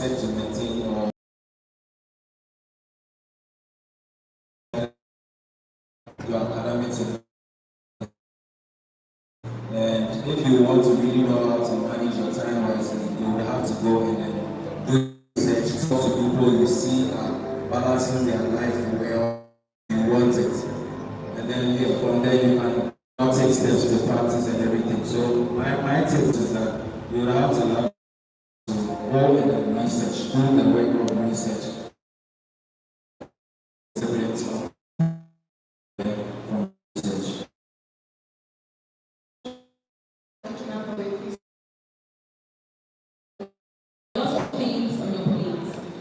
expect to maintain or your academics. And if you want to really know how to manage your time wisely, you would have to go and then do research, talk to people you see are balancing their life well, you want it. And then from there you can now take steps to practice and everything. So my tip is that you would have to learn to go and then research, do the work of research.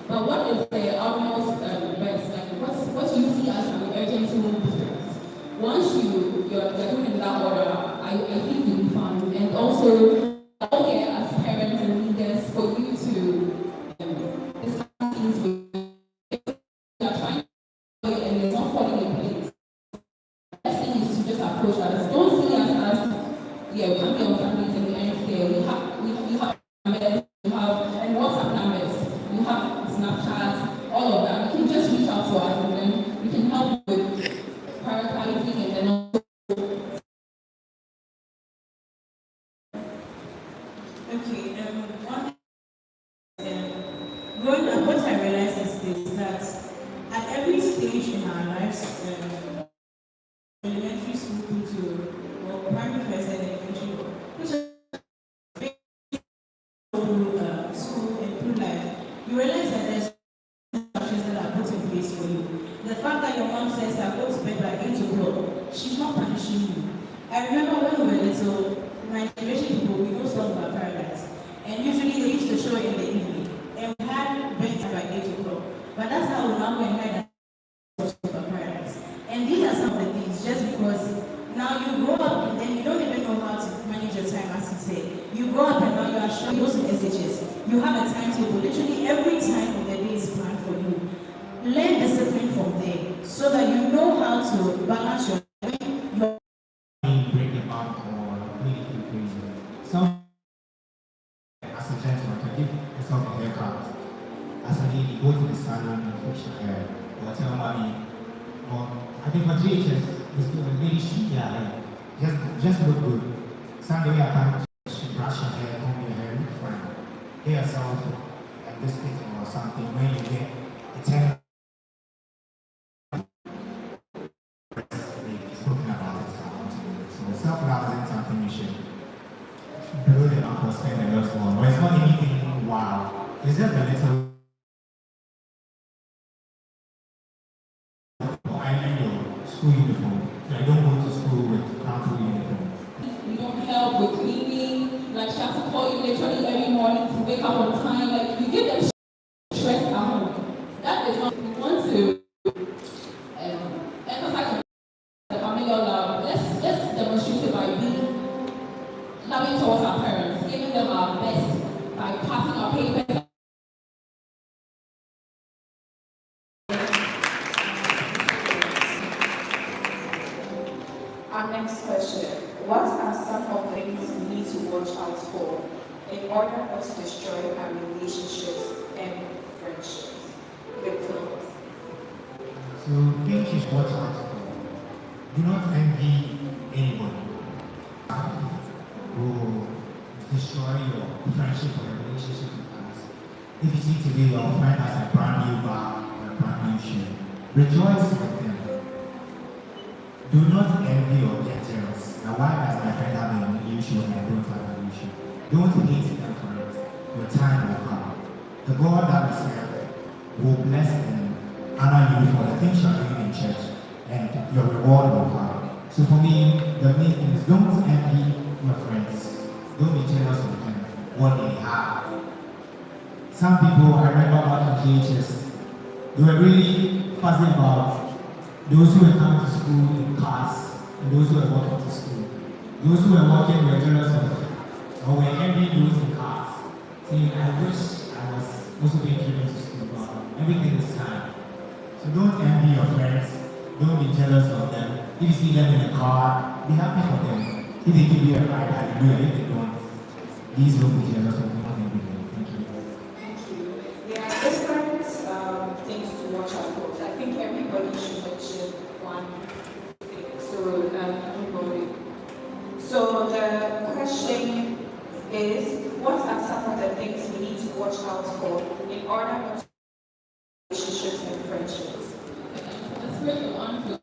But what is the utmost best? Like, what you see as an urgent business? Once you're doing in that order, I think you'll be fine. And also, as parents and leaders, for you to discuss things with you are trying to and it's not falling in place. The best thing is to just approach others. Don't see us as we can be on families and the end there. We have numbers, and WhatsApp numbers, you have Snapchat, all of that. You can just reach out to us and then we can help with prioritizing and then also. Okay, growing up, what I realized is that at every stage in our lives, elementary school to primary first and elementary, which school and through life, you realize that there's structures that are put in place for you. The fact that your mom says I go to bed by 8 o'clock, she's not punishing you. I remember when we were little, my generation people, we know songs about paradise. And usually they used to show it in the evening. And we had bedtime by 8 o'clock. But that's how we now go and hide about paradise. And these are some of the things, just because now you grow up and then you don't even know how to manage your time, as you say. You grow up and now you are sure you go to SHS. You have a timetable. Literally every time of the day is planned for you. Learn discipline from there so that you know how to balance your break the bank or make it feel crazy. Some as a gentleman can give yourself a haircut. As a lady, go to the salon and fix your hair. Or tell mommy, or I think for GHS, it's the lady should just look good. Sunday I come to brush your hair, comb your hair, look fine. Get yourself a biscuit or something when you get a 10. Spoken about it, so self-love isn't something you should blow the up or spend a lot on. But it's not anything wow. It's just a little. I need your school uniform. I don't go to school with council uniform. You don't help with cleaning, like she has to call you literally every morning to wake up on time. Like you give them stress at home. That is not, we want to emphasize the familial love. Let's demonstrate it by being loving towards our parents, giving them our best by passing our papers. Our next question. What are some of the things we need to watch out for in order not to destroy our relationships and friendships? Victor. So things you should watch out for. Do not envy anybody who destroy your friendship or your relationship with others. If you see today your friend has a brand new bar or a brand new shoe, rejoice with them. Do not envy or get jealous. Now why does my friend have a new shoe and I don't have a new shoe? Don't hate them for it. Your time will come. The God that we serve will bless and honor you for the things you are doing in church, and your reward will come. So for me, the main thing is don't envy your friends. Don't be jealous of them, what they have. Some people, I remember back in GHS, they were really fussy about those who were coming to school in cars and those who were walking to school. Those who were walking were jealous of or were envying those in cars. Saying, I wish I was also being driven to school, but everything is time. So don't envy your friends. Don't be jealous of them. If you see them in a car, be happy for them. If they give you a ride, hallelujah. If they don't, please don't be jealous of them. Thank you. Thank you. watch out for in order not to relationships and friendships? The spirit of unfair.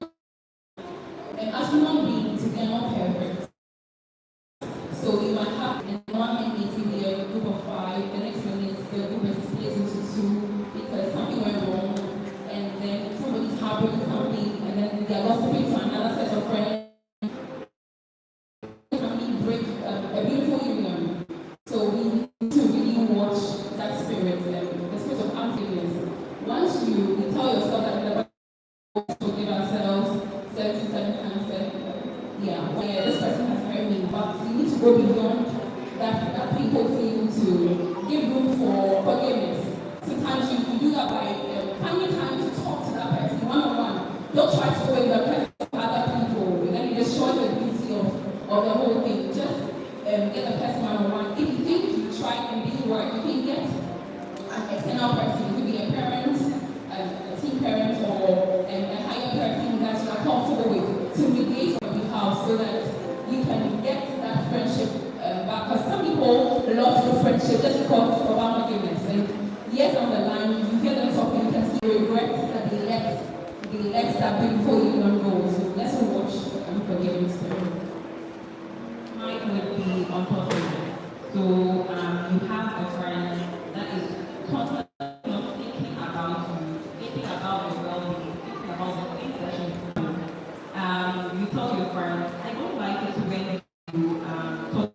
And as human beings, we are not perfect. So you might have in one minute you be a group of 5, the next minute the group is split into 2 because something went wrong, and then somebody's happy with something, and then they are gossiping to another set of friends. Family break a beautiful union. So we need to really watch that spirit, the spirit of unforgiveness. Once you tell yourself that the Bible forgive ourselves 77 times, yeah, this person has hurt me, but you need to go beyond that people feel to give room for forgiveness. Sometimes you do that by finding time to talk to that person one-on-one. Don't try to go with the person to other people, and then you destroy the beauty of the whole thing. Just get the person one-on-one. If you think you tried and didn't work, you can get an external person. It could be a parent, a teen parent, or a higher person that you are comfortable with to mediate on your behalf so that you can get that friendship back. Because some people lost your friendship just because of unforgiveness. And years down the line, you hear them talking, you can see regret that they let that beautiful union go. So let's watch unforgiveness. Mine would be unfortunate. So you have a friend that is constantly thinking about you, thinking about your well-being, thinking about the things that you do. You tell your friend, I don't like it when you talk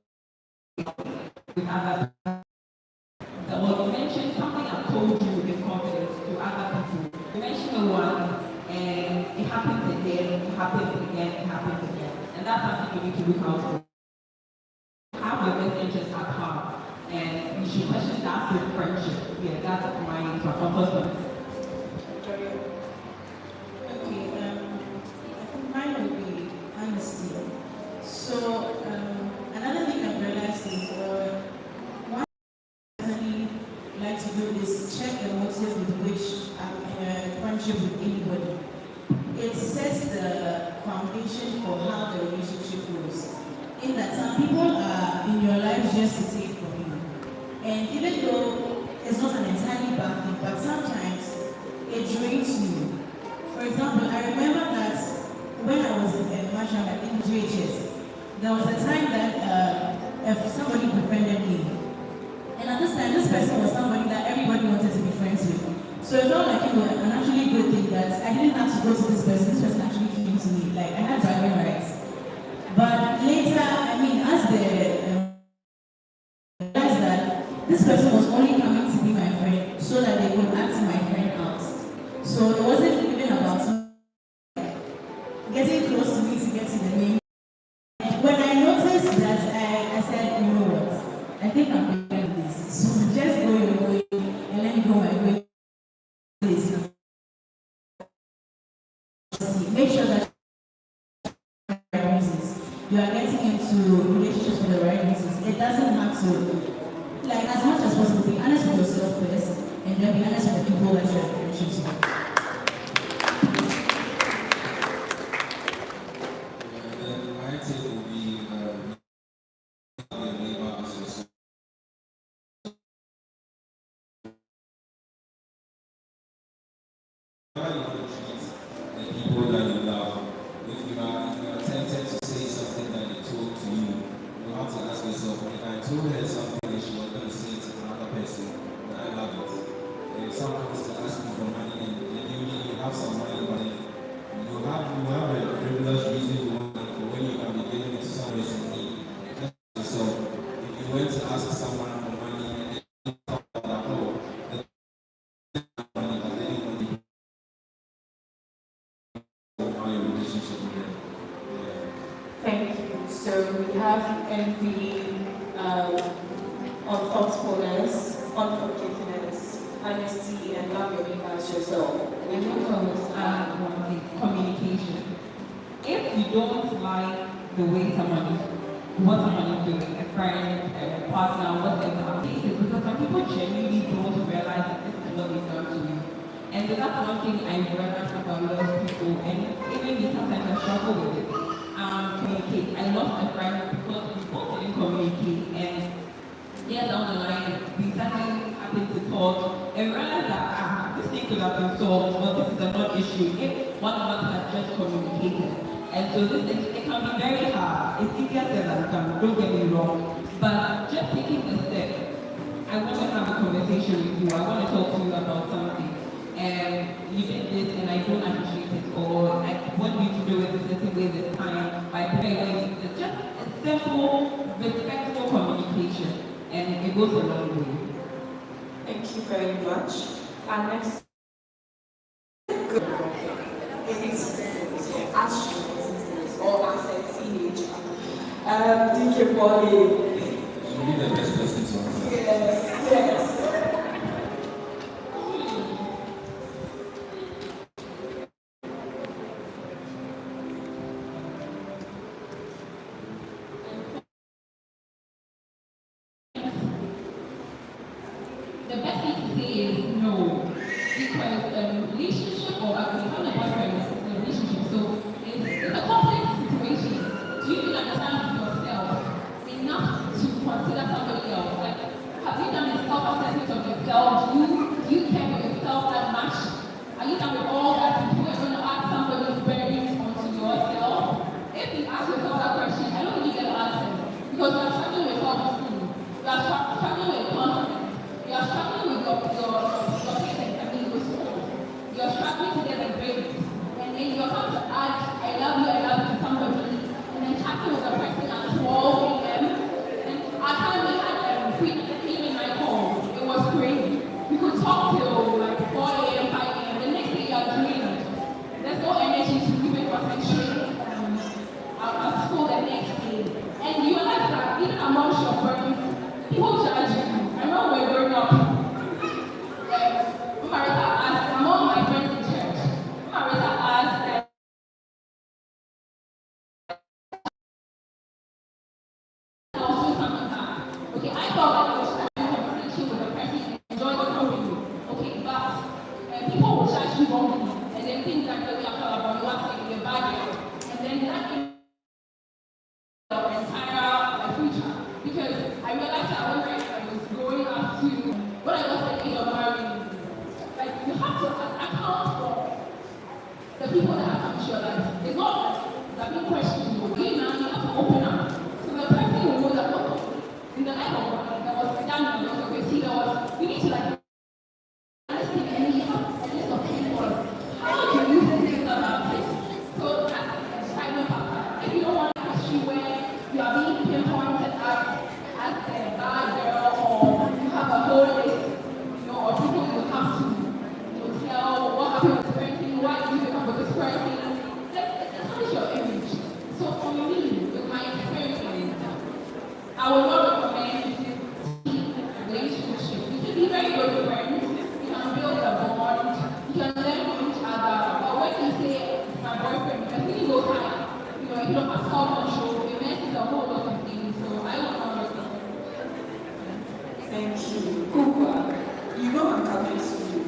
with other people. Or you mention something I told you in confidence to other people. You mention it once, and it happens again, it happens again, it happens again. And that's something you need to look out for. Have your best interest at heart, and you should question that with friendship. Yeah, that's my purpose. Okay, I think mine would be honesty. So, another thing I've realized is one thing I really like to do is check the motive with which I'm in a friendship with anybody. It sets the foundation for how the relationship goes. In that some people are in your life just to take from you. And even though it's not an entirely bad thing, but sometimes it drains you. For example, I remember that when I was in Marshall, I think GHS, there was a time that if somebody befriended me. And at this time, this person was somebody that everybody wanted to be friends with. So it felt like, an actually good thing that I didn't have to go to this person actually came to me. Like, I had bragging rights. But later, as the realized that this person was only coming to be my friend so that they could ask my friend out. So it wasn't even about getting close to me to get to the name. When I noticed that, I said, you know what? I think I'm doing this. So just go your way and let me go my way. Please. Make sure that you are getting into relationships for the right reasons. It doesn't have to, like, as much as possible, be honest with yourself first, and then be honest with the people that you're in relationships with. And then my take will be neighbor as yourself. How you want to treat the people that you love. If you are tempted to say something that they told to you, you have to ask yourself, if I told her something that she was going to say to another person, then I love it. If someone was to ask you for money and you have some money, but if you have a frivolous reason you want money for when you can be giving it to someone else in need. Just ask yourself, if you went to ask someone for money and then you talk about that, oh, the money, but they didn't want to your relationship with them. Thank you. So we have envy, unthoughtfulness, unforgiveness, honesty, and love your neighbor as yourself. And then comes one thing, communication. If you don't like the way what someone is doing, a friend, a partner, whatever, it's because some people genuinely don't realize that this is what they've done to you. And so that's one thing I realized about a lot of people, and even me sometimes I struggle with it. Communicate. I lost a friend because we both didn't communicate, and years down the line, we started chemistry if one of us has just communicated. And so this it can be very hard. It's easier said than done, don't get me wrong. But just taking the step, I want to have a conversation with you. I want to talk to you about something. And you did this and I don't appreciate it, or I want you to do it a certain way this time by praying. It's just a simple, respectful communication, and it goes a long way. Thank you very much. Our next it's as or as a teenager. DJ Polly. You need the best person to answer. Yes, yes. The best thing to say is no, because relationship or having a boyfriend is a relationship, so it's a complex situation. Do you understand yourself enough to consider somebody else? Like, have you done a self-assessment of yourself? Do you care for yourself that much? Are you done with all that? If you are going to add somebody's burdens onto yourself, if you ask yourself that question, I don't really get answers, because you are struggling with self-esteem, you are struggling with confidence. You are struggling with your parents, I mean, with school. You are struggling to get a grade. And then you come to add, I love you to somebody, and then chatting with a person at 12 a.m. And I can't we had free in my home. It was crazy. We could talk till like 4 a.m., 5 a.m. The next day you are drained. There's no energy to even concentrate at school the next day. And you realize that even amongst your friends, people judge you. I remember when growing up, Marita asked, among my friends in church, Marita asked, okay, I thought that I was having a conversation with a person and enjoy the company. Okay, but people will judge you wrongly and then think that they are about you are saying you're bad girl. And then that can your entire future. Because I realized that when I was growing up to when I was the age of marrying, like you have to account for the people that have come into your life. It's not that being questioned you. You now you have to open up. So the person will know that in the life of one, there was Daniel, there was Gracie, there was you need to like understand and you have a list of people. How do you think about this? So that's a silent factor. If you don't want to ask you where you are being pinpointed as a bad girl, or you have a whole list, or people you have to tell what happened with this person, why did you become with this person. How is your image? So for me, with my experience, I would not recommend relationships. You can be very good friends, you can build a bond, you can learn from each other, but when you say my boyfriend, I think it goes high. You don't have self-control, it messes a whole lot of things, so I would not recommend. Thank you. Cooper, you know I'm coming to you.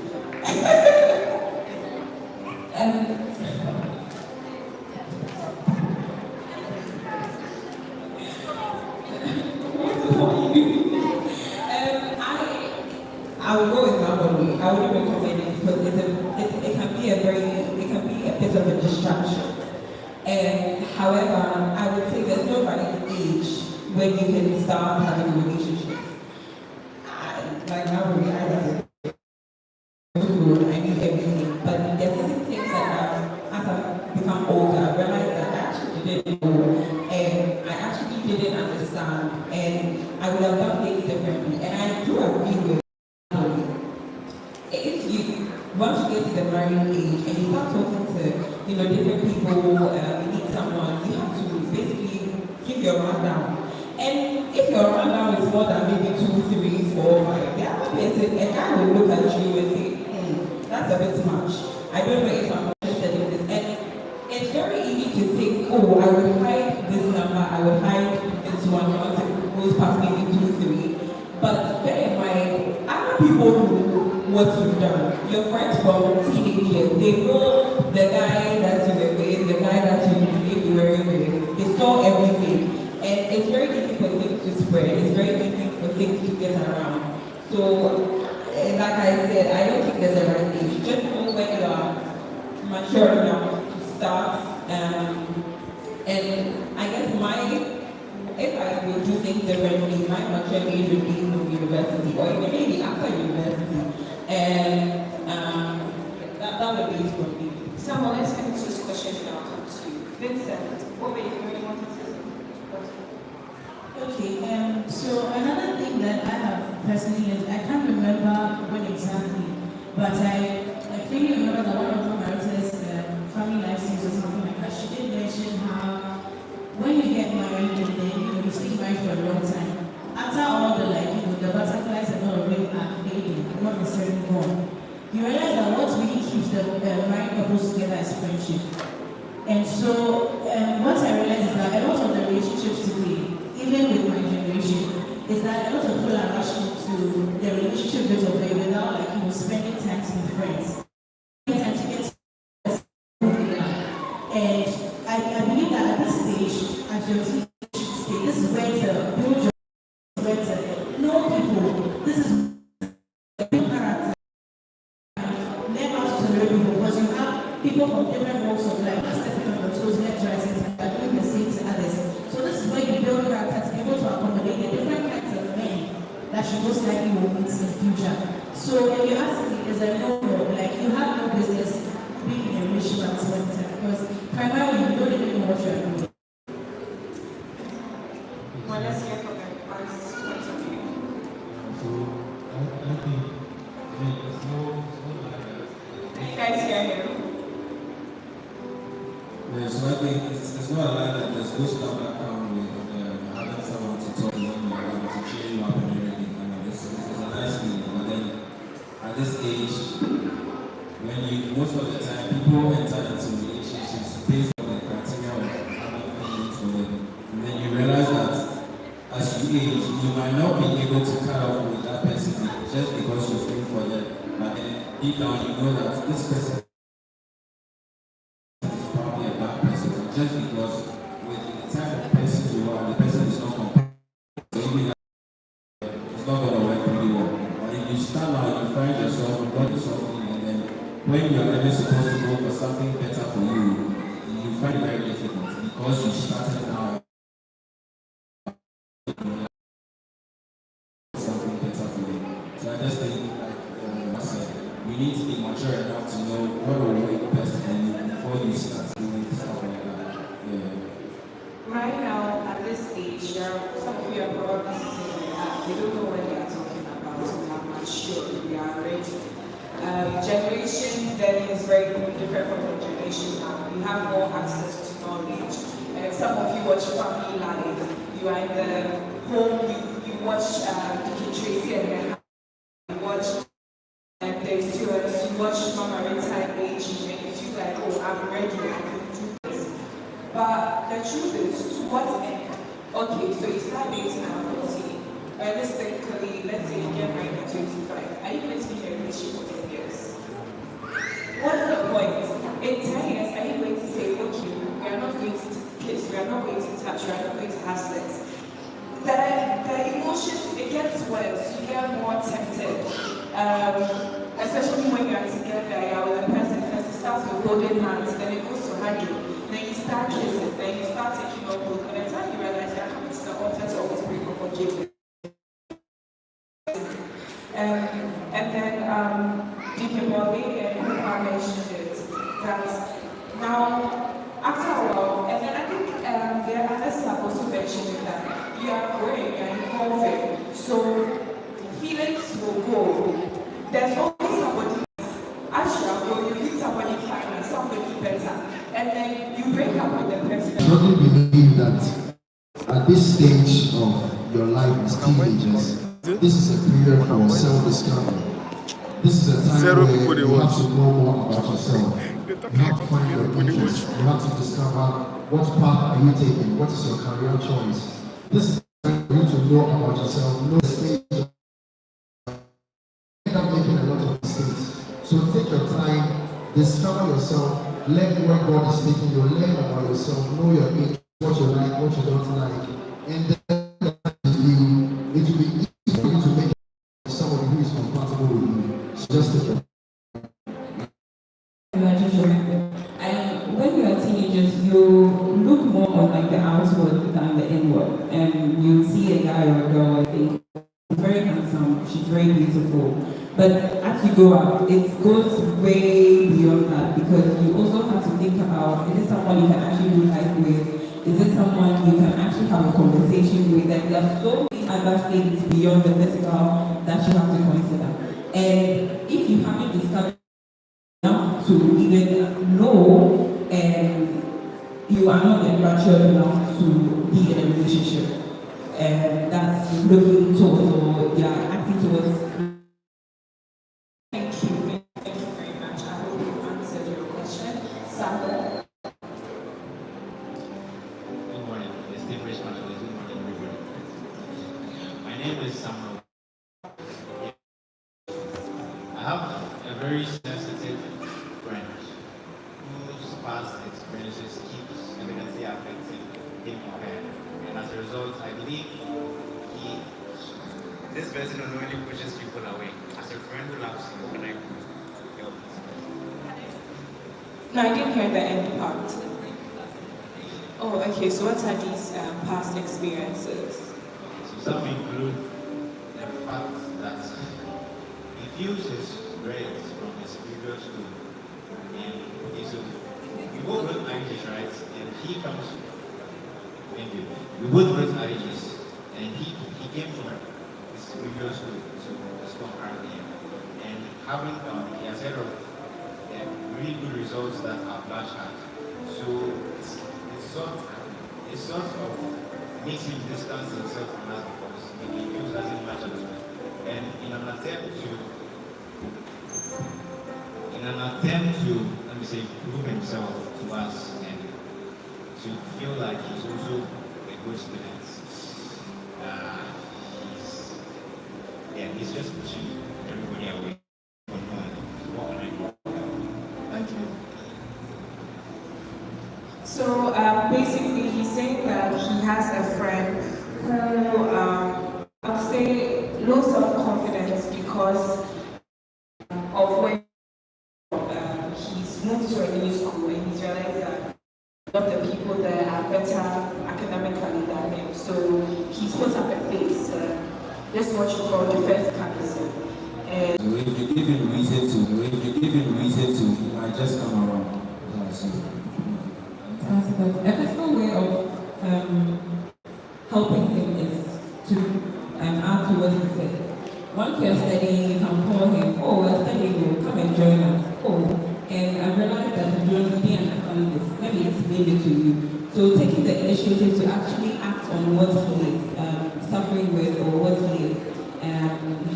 I would go with my own way. I wouldn't recommend it because it can be a bit of a distraction. And however, I would say there's no right age when you can start having a relationship. Like now we realize I need everything, but there's certain things that as I become older, I realize that I actually didn't know, and I actually didn't understand, and I would have done things differently. And I do agree with if you once you get to the marrying age and you start talking to different people, you need someone, you have to basically give your rundown. And if your rundown is more than maybe 2, 3, 4, 5, yeah, a guy will look at you and say, that's a bit much. I don't know if I'm interested in this. And it's very easy to think, oh, I will hide this number, I will hide this one once it goes past maybe 2, 3. But bear in mind, other people know what you've done. Your friends from teenage years, they know the guy that you were with, the guy that you were with. They saw everything. And it's very easy for things to spread. It's very easy for things to get around. So, like I said, I don't think there's a right age. Just know when mature enough to start. And I guess if I would do things differently, my mature age would be in university or even maybe after university. And that would be it for me. Samuel, let's finish this question and I'll come to you. Vincent, what were you really wanting to say? Okay, so another thing that I have personally is I can't remember when exactly, but I clearly remember that one of my relatives' family life scenes or something like that. She did mention how when you get married and then you stay married for a long time, after all the the butterflies and all of it are fading, not necessarily gone, you realize that what really keeps the married couples together is friendship. And so what I realized is that a lot of the relationships today, even with my generation, is that a lot of people are rushing to the relationship bit of it without spending time with friends. Spending time to get to know who they are. And I believe that at this stage, at your teenage stage, this is where to build your where to know people. This is build character. Learn how to tolerate people because you have people from different walks of life stepping on your toes, left, right, center, and doing the same to others. So this is where you build character to be able to accommodate the different kinds of men that you most likely will meet in the future. So if you ask me, is there no you have no business being in a relationship at this point in time because primarily you don't even know what you're doing. Well, let's hear from the artist's point of view. So I think it's no Can you guys hear him? yeah, so I think it's not a lie that there's no stuff that comes with having someone to talk to to cheer you up and everything. I mean, it's a nice feeling, but then at this age, when most of the time people enter into relationships based on the criteria of having feelings for them, and then you realize that as you age, you might not be able to cut off with that person just because you feel for them, but then deep down you know that this person is probably a bad person, just because with the type of person you are, the person is not compatible. So even it's not going to work pretty well. But if you stand out, you find yourself, you got yourself in, and then when you're really supposed to go for something better for you, you find it very difficult because you started out something better for you. So I just think, like I said, you need to be mature enough to know what will work best for you before you start doing stuff like that. Yeah. Right now, at this age, there are some of you are probably saying that they don't know what they are talking about, so I'm not sure if they are ready. Generation then is very different from the generation now. You have more access to knowledge. Some of you watch Family Life. You are in the home, you watch Tracy and then you watch the students, you watch Valentine Sunday, and you feel like, oh, I'm ready, I can do this. But the truth is, to what end? Okay, so you start dating at 40. Realistically, let's say you get married at 25. Are you going to be in a relationship for 10 years? What's the point? In 10 years, are you going to say, okay, we are not going to kiss, we are not going to touch, we are not going to have sex? The emotions, it gets worse. You get more tempted. Especially when you are together, you are with a person, first it starts with holding hands, then it goes to hugging, then you start kissing, then you start taking up book. By the time you realize you are coming to the altar to always pray for forgiveness. And then Deacon Bobby and Hooper mentioned it, that now, after a while, and then I think there are others who have also mentioned that you are growing, you are evolving, so feelings will go. There's always somebody, as you are growing, you meet somebody finer, somebody better, and then you break up with the person. I strongly believe that at this stage of your life as teenagers, this is a period for self-discovery. This is a time where you have to know more about yourself. You have to find your interest. You have to discover what path are you taking, what is your career choice. This is a time for you to know about yourself, know the stage. You end up making a lot of mistakes. So take your time, discover yourself, learn where God is taking you, learn about yourself, know your age, what you like, what you don't like, and then it will be easy for you to make someone who is compatible with you. So just take your time. on like the outward than the inward. And you see a guy or a girl, I think, she's very handsome, she's very beautiful. But as you go out, it goes way beyond that because you also have to think about, is it someone you can actually do life with? Is it someone you can actually have a conversation with? Like there are so many other things beyond the physical that you have to consider. And if you haven't discovered enough to even know, and you are not yet mature enough to be in a relationship, and that's looking towards or acting towards. Thank you. Thank you very much. I hope you answered your question. Sandra? Good morning, distinguished panelists. Good morning, everybody. My name is Samuel. I have a very sensitive friend whose past experiences keeps evidently affecting him or her. And as a result, I believe this person unknowingly pushes people away. As a friend who loves you, can I help? No, I didn't hear the end part. Oh, okay. So what are these past experiences? So some include the fact that he feels his grades from his previous school. And so we both wrote IGs, right? And he comes, thank you. We both wrote IGs. And he came from his previous school to the school currently. And having he has heard of really good results that our batch had. So it sort of makes him distance himself from us because he feels as if much as well. And in an attempt to, let me say, prove himself to us and to feel like he's also a good student, he's just pushing everybody away. Okay. So basically, he's saying that he has a friend who, I would say, low self-confidence because of when he's moved to a new school and he's realized that a lot of the people there are better academically than him. So he's put up a face. This is what you call defense mechanism. And So if you give him reason to, he might just come around. That's it. A physical way of helping him is to add to what he said. Once you're studying, you can call him, oh, we're studying, you come and join us. Oh, and I realized that you don't really understand this. Let me explain it to you. So taking the initiative to actually act on what he is suffering with or what he is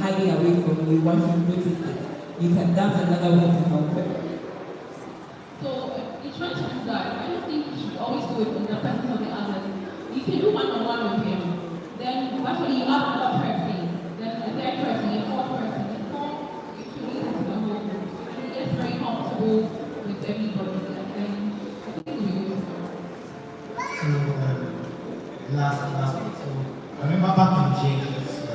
hiding away from you once you've noticed it. That's another way to help him. So, in trying to do that, I don't think you should always do it in the presence of the others. You can do one-on-one with him. Then, actually, you add another person, then a third person, a fourth person, and four, you can lead into the whole group. And he gets very comfortable with everybody, and then I think it'll be good. So, last week, so I remember back in JK's,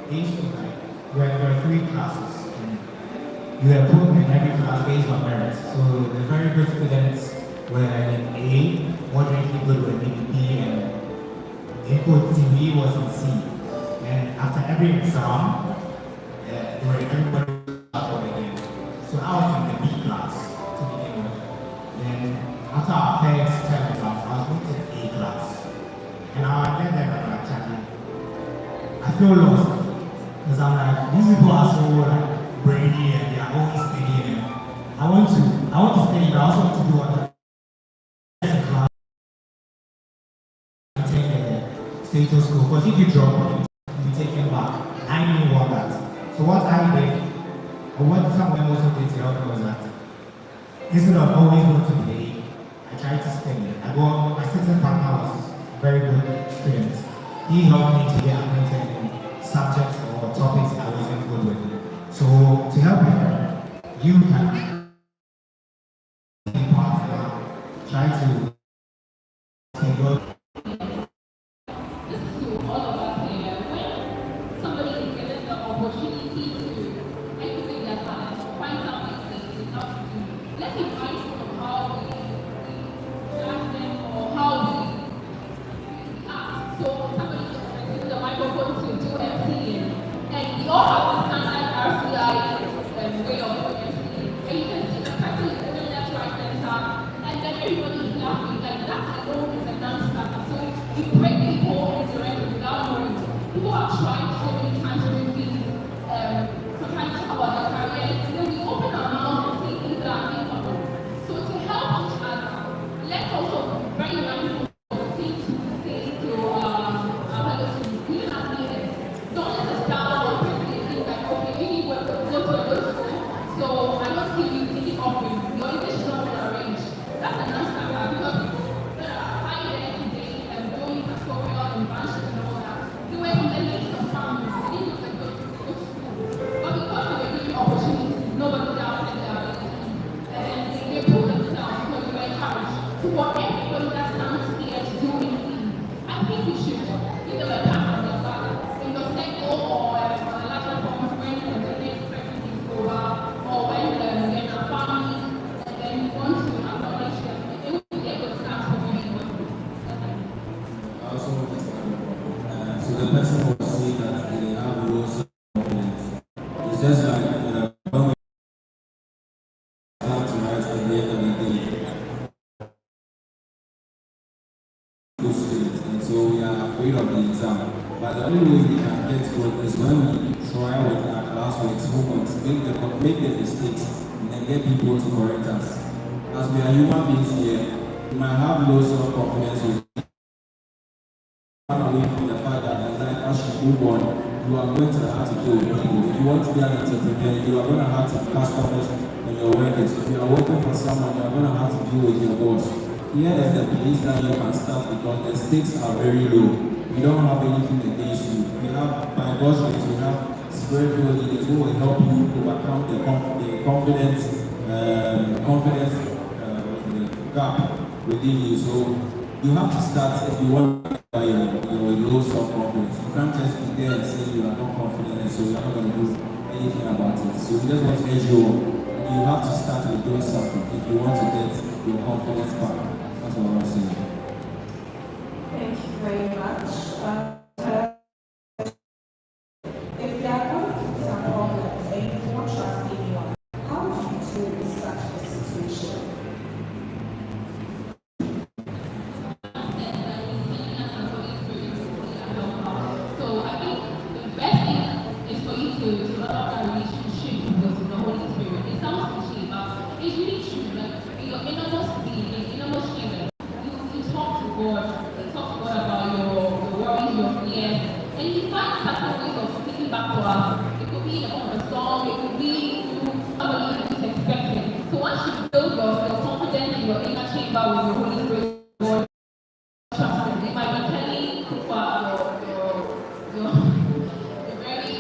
they used to like, there were 3 classes, and you were put in every class based on merit. So the very good students were in A, moderately good were maybe B, and input TV was in C. And after every exam, everybody was again. So I was in the B class to begin with. Then after our first term exams, I was moved to the A class. And I went there and I was chatting. I feel lost. Because I'm like, these people are so like brainy and they are always studying. I want to study, but I also want to do other status quo. Because if you drop, you'll be taken back. I didn't want that. So what I did, or what someone also did to help me was that instead of always going to play, I tried to study. My sitting partner was a very good student. He helped me to get acquainted in subjects or topics I wasn't good with. So to help me, you can try to take your This is to all of us here. When somebody is given the opportunity to activate their talent, find something they love to do, let's be mindful of how we judge them or how we you pray people indirectly without knowing. People have tried so many times to do things, sometimes talk about their careers, and then we open our mouth and say things that are impossible. So to help each other, let's also be very mindful of the things we say to our fellow students, even as leaders. Don't let us down or think that, okay, you need work, go to a good school, so I don't see you taking offering. Your English is not well arranged. That's a non-standard because people that are higher there today and doing pastoral and branches and all that, they were from the list of families. They didn't look like good school. But because they were given opportunities, nobody doubted their ability. And they proved themselves because they were encouraged. So for everybody that stands here to do anything, I think we should give them a pat on the back. In your sector or a larger form when the next person is over, or when they're a family, and then you want to acknowledge them, it would be a good start for everyone. I also want to so the person who was saying that they have low self-confidence. It's just like when we have to write at the end of the day, good students, and so we are afraid of the exam. But the only way we can get good is when we try with our classmates, homeworks, make the mistakes, and then get people to correct us. As we are human beings here, we might have low self-confidence. Away from the fact that in life, as you move on, you are going to have to deal with people. If you want to be an entrepreneur, you are going to have to customers on your workers. If you are working for someone, you are going to have to deal with your boss. Here is the place that you can start because the stakes are very low. We don't have anything against you. We have, by God's grace, we have spiritual leaders who will help you overcome the confidence gap within you. So you have to start if you want by your low self-confidence. You can't just be there and say you are not confident and so you're not going to do anything about it. So we just want to edge you on. You have to start with doing something if you want to get your confidence back. That's what I'm saying. Thank you very much. If there are conflicts and problems and you don't trust anyone, how do you deal with such a situation? So I think the best thing is for you to develop a relationship with the Holy Spirit. It sounds cliche, but it's really true. Like in your innermost being, in innermost chamber, you talk to God. You talk to God about your worries, your fears, and you find certain ways of speaking back to us. It could be in the form of a song, it could be through somebody who is expecting. So once you build your confidence in your inner chamber with your Holy Spirit, God, trust Him. It might be telling your very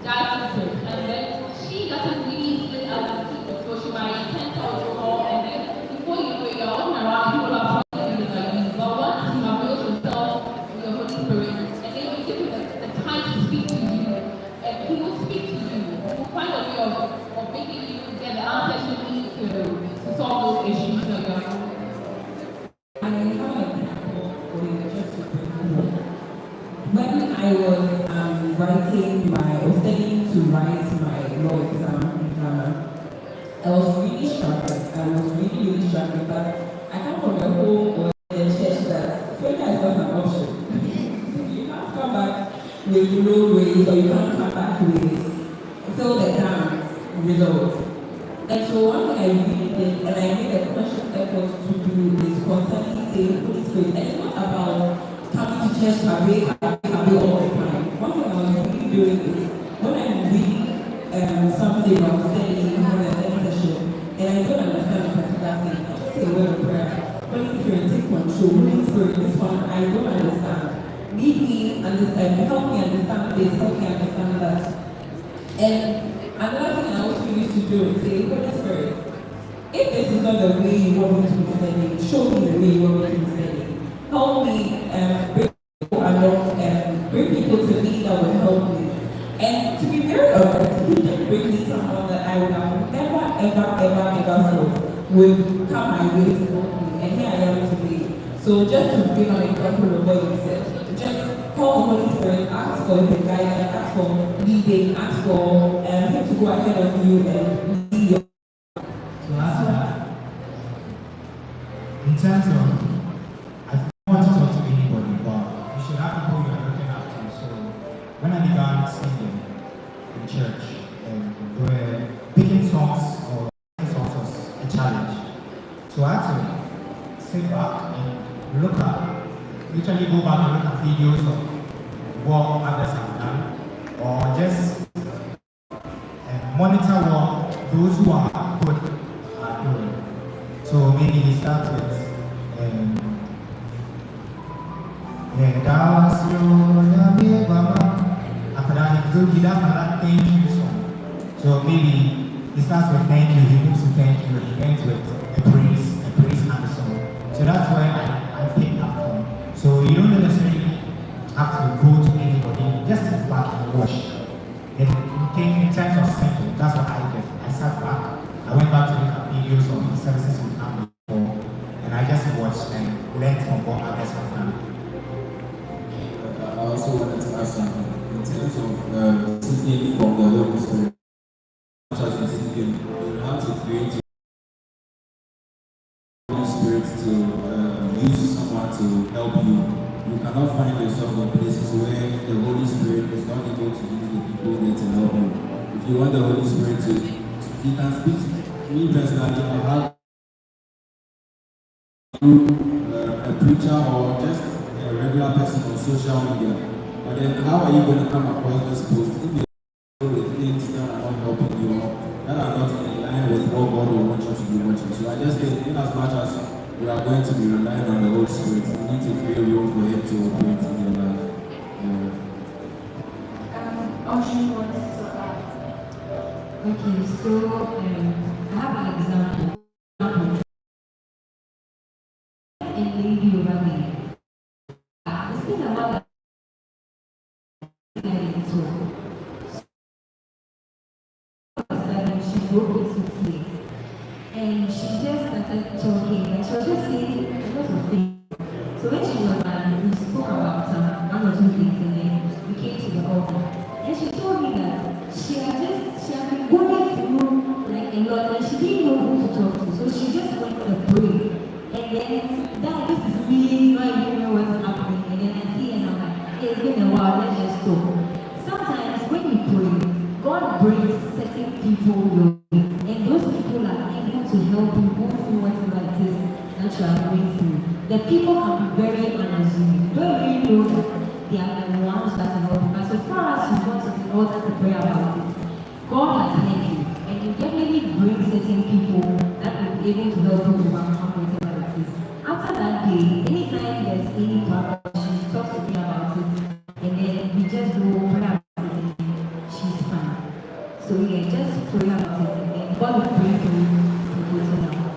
jazzy and then she doesn't really feel as a secret, so she might tend to alcohol, and then before you know it, you're walking around, people are probably like you. But once you have built yourself with your Holy Spirit, and then you give him the time to speak to you, and he will speak to you. He will find a way of making you get the answers you need to solve those issues. So I have an example for you just to bring home. When I was studying to write my law exam in Ghana, I was really struggling. Really struggling. But I come from a home or a church that failure is not an option. You can't come back with low grades or you can't come back with fill the exam results. And so one thing I really did, and I made a conscious effort to do, is constantly say Holy Spirit. And it's not about coming to church cafe all the time. One thing I was really doing is when I'm reading something or studying in a study session, and I don't understand a particular thing, I just say a word of prayer. Holy Spirit, take control. Holy Spirit, this one I don't understand. Lead me understand, help me understand this, help me understand that. And another thing I also used to do is say, Holy Spirit, if this is not the way you want me to be studying, show me the way you want me to be studying. Help me bring people along and bring people to me that will help me. And to be very honest, he did bring me someone that I would have never, ever thought would come my way to help me. And here I am today. So just to give an example of what you said, just call the Holy Spirit, ask for the guidance, ask for leading, ask for him to go ahead of you and lead your. So after that, in terms of, I want to talk to anybody literally go back and look at videos of what others have done, or just monitor what those who are good are doing. So maybe he starts with after that he does another thank you song. So maybe he starts with thank you, he moves to thank you, he ends with a praise and a song. So that's where I pick up from. So you don't necessarily have to go to anybody, just sit back and watch. In terms of simple, that's what I did. I sat back, I went back to look at videos of the services we've done before, and I just watched and learned from what others have done. I also wanted to ask something in terms of seeking from the Holy Spirit. As you seek Him, you have to create your Holy Spirit to use someone to help you. You cannot find yourself in places where the Holy Spirit is not able to use the people there to help you. If you want the Holy Spirit to He can speak to me personally. I have a preacher or just a regular person on social media. But then how are you going to come across this post if you deal with things that are not helping you or that are not in line with what God will want you to be watching? So I just think in as much as we are going to be relying on the Holy Spirit, we need to create room for Him to operate in your life. Ocean wants to add. Okay, so I have an example. A lady over there. It's been a while. She broke into tears. And she just started talking. And she was just saying a lot of things. So when she was we spoke about one or two things and then we came to the altar. And she told me that she had been going through like a lot and she didn't know who to talk to. So she just went to pray. And then this is me, not even know what's happening. And then I see and I'm like, hey, it's been a while, let's just talk. Sometimes when you pray, God brings certain people your way. And those people are able to help you go through whatever it is that you are going through. The people can be very unassuming. You don't really know that they are the ones that can help you. But so far as you want to the altar to pray about it, God has helped you. And you definitely bring certain people that will be able to help you overcome whatever it is. After that day, anytime there's any problem,